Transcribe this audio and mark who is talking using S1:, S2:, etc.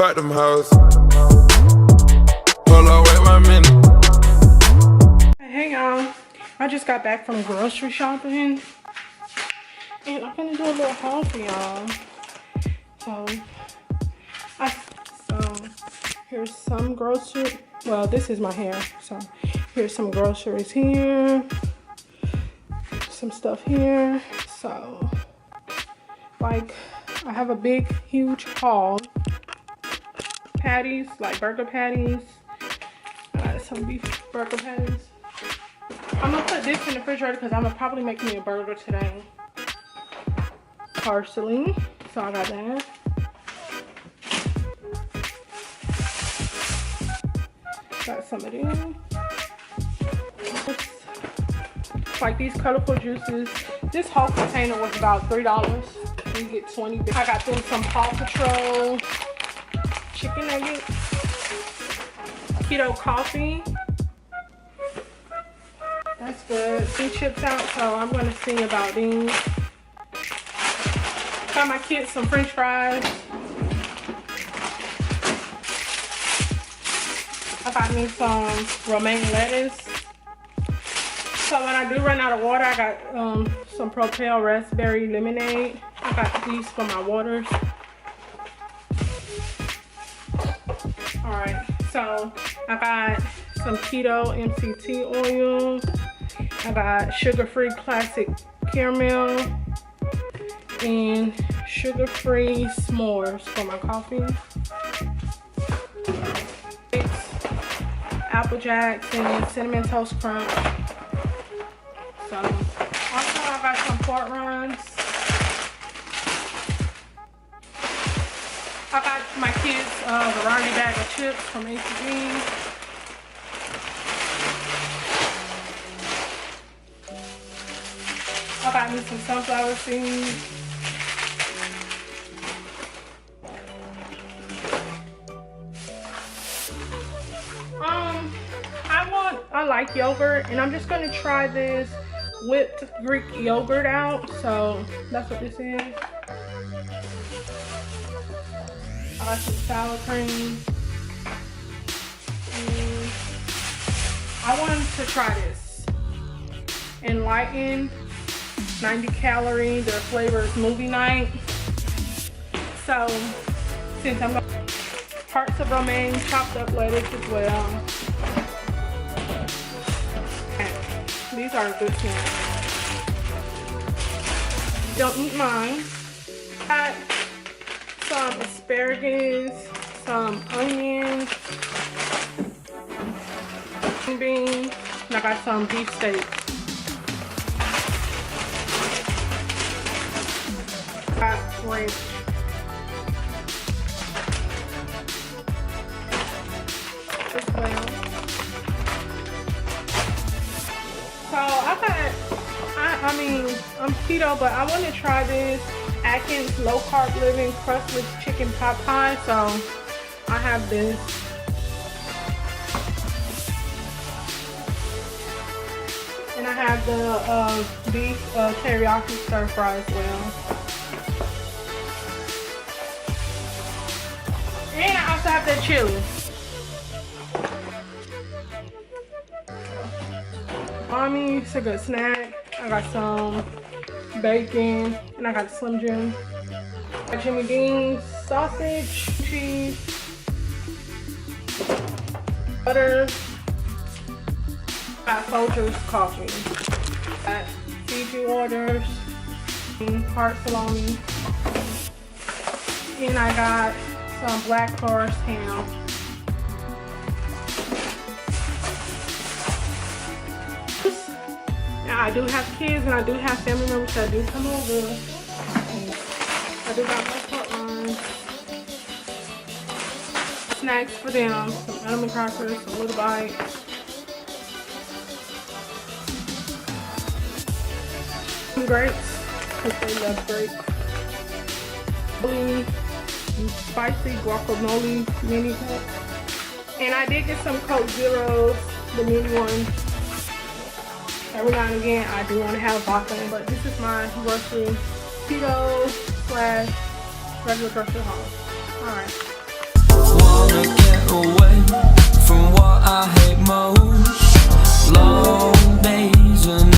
S1: Fuck them hoes. Pull away 1 minute.
S2: Hey y'all, I just got back from grocery shopping and I'm gonna do a little haul for y'all. So here's some grocery. Well, this is my hair, so here's some groceries here, some stuff here. So like I have a big huge haul. Patties, like burger patties. I got some beef burger patties. I'm gonna put this in the refrigerator because I'm gonna probably make me a burger today. Parsley, so I got that. Got some of them. Like these colorful juices. This whole container was about $3. You get 20. I got them some Paw Patrol chicken nuggets. Keto coffee. That's good. Some chips out, so I'm gonna see about these. Got my kids some French fries. I got me some romaine lettuce. So when I do run out of water, I got some Propel raspberry lemonade. I got these for my waters. Alright, so I got some keto MCT oil. I got sugar-free classic caramel and sugar-free s'mores for my coffee. Apple Jacks and cinnamon toast crunch. So also I got some pork rinds. I got my kids a variety bag of chips from H-E-B. I got me some sunflower seeds. I like yogurt, and I'm just gonna try this whipped Greek yogurt out. So that's what this is. I got some sour cream. And I wanted to try this. Enlightened, 90 calories. Their flavor is movie night. So since I'm gonna parts of romaine, chopped up lettuce as well. These are good snacks. Don't eat mine. Got some asparagus, some onions, beans, and I got some beef steak. Got ranch. As well. So I'm keto, but I want to try this Atkins low carb living crustless chicken pot pie. So I have this. And I have the beef teriyaki stir fry as well. And I also have that chili. Mommy, it's a good snack. I got some bacon, and I got Slim Jim. Got Jimmy Dean's sausage, cheese, butter. Got Folgers coffee. Got Fiji waters, heart salami, and I got some Black Forest ham. I do have kids and I do have family members that do come over. I do got my pork rinds. Snacks for them. Some almond crackers, some little bites. Some grapes, because they love grapes. Spicy guacamole mini cup. And I did get some Coke Zeros, the mini ones. Every now and again, I do want to have vodka, but this is my grocery keto / regular grocery haul. All right.